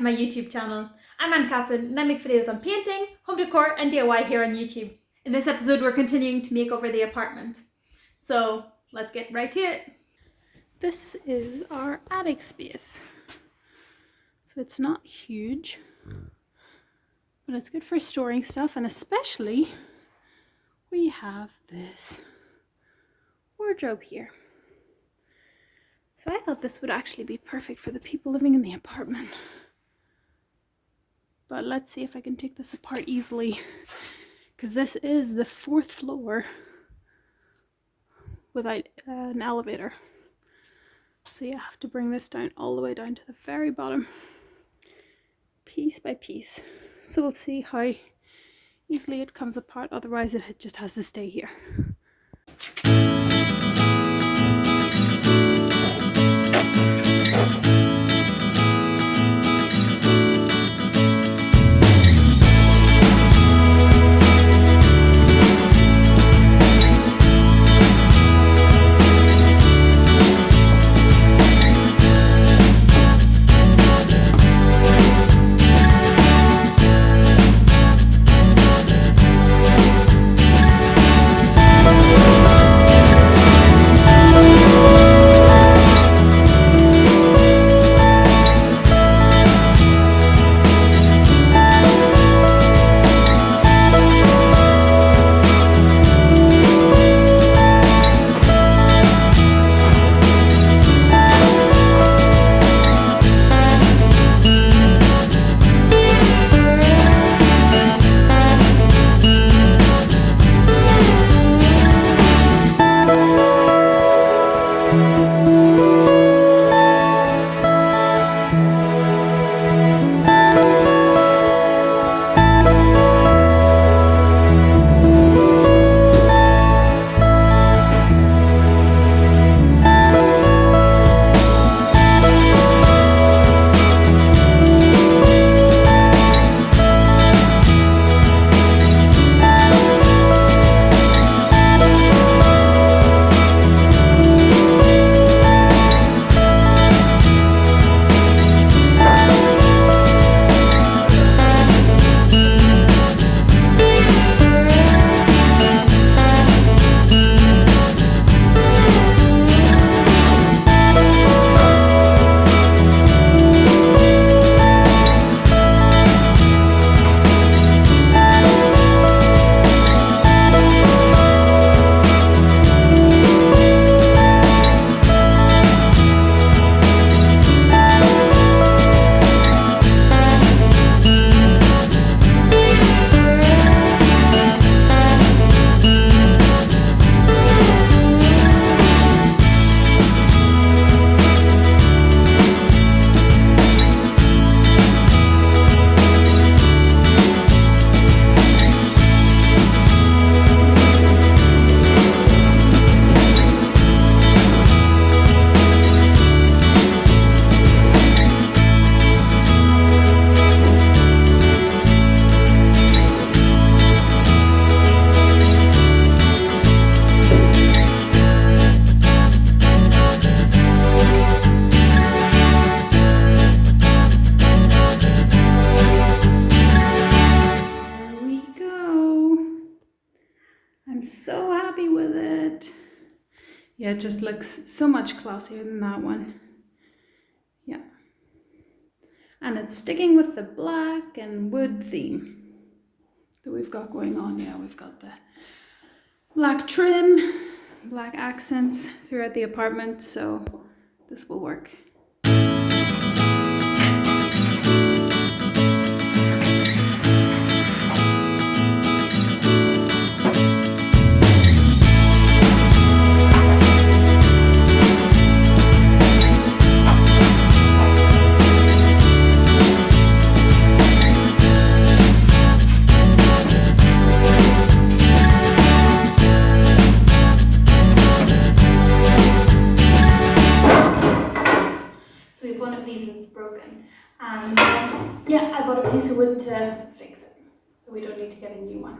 to my YouTube channel. I'm Anne Catherine and I make videos on painting, home decor and DIY here on YouTube. In this episode we're continuing to make over the apartment. So let's get right to it. This is our attic space. So it's not huge, but it's good for storing stuff, and especially we have this wardrobe here. So I thought this would actually be perfect for the people living in the apartment. But let's see if I can take this apart easily, because this is the 4th floor without an elevator. So you have to bring this down all the way down to the very bottom, piece by piece. So we'll see how easily it comes apart, otherwise it just has to stay here. I'm so happy with it. Yeah, it just looks so much classier than that one. Yeah. And it's sticking with the black and wood theme that we've got going on. Yeah, we've got the black trim, black accents throughout the apartment, so this will work. And yeah, I bought a piece of wood to fix it, so we don't need to get a new one.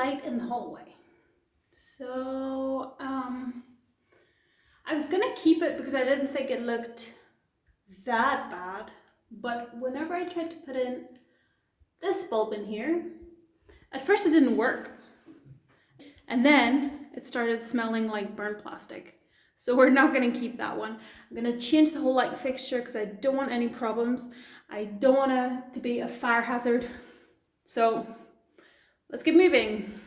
light in the hallway. So I was gonna keep it because I didn't think it looked that bad, but whenever I tried to put in this bulb in here, at first it didn't work, and then it started smelling like burnt plastic. So we're not gonna keep that one. I'm gonna change the whole light fixture because I don't want any problems. I don't want it to be a fire hazard. So let's get moving.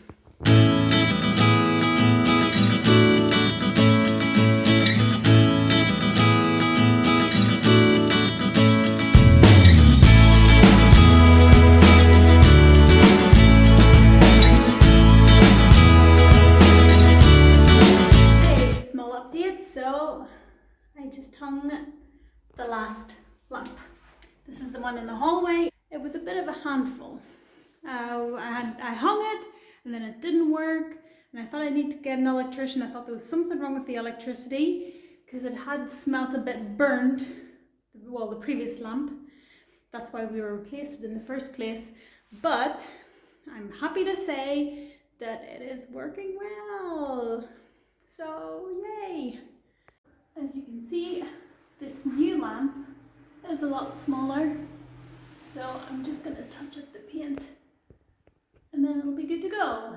So I just hung the last lamp. This is the one in the hallway. It was a bit of a handful. I hung it and then it didn't work, and I thought I need to get an electrician. I thought there was something wrong with the electricity because it had smelt a bit burned, well, the previous lamp. That's why we replaced it in the first place. But I'm happy to say that it is working well. So yay! As you can see, this new lamp is a lot smaller, so I'm just going to touch up the paint and then it'll be good to go.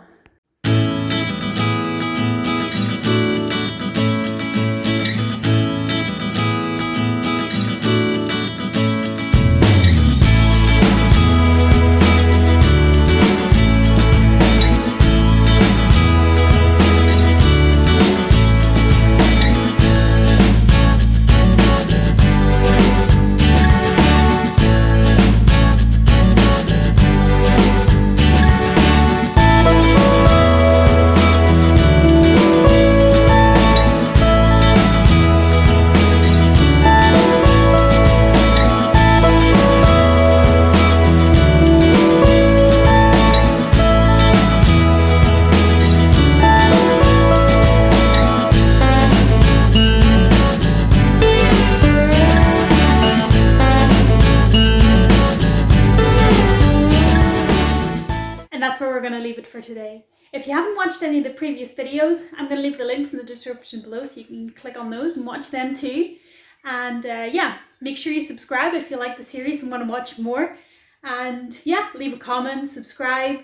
That's where we're going to leave it for today. If you haven't watched any of the previous videos, I'm going to leave the links in the description below so you can click on those and watch them too. And yeah, make sure you subscribe if you like the series and want to watch more. And yeah, leave a comment, subscribe,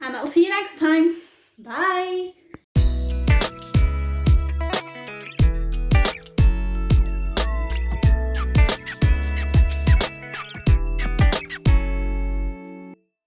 and I'll see you next time. Bye!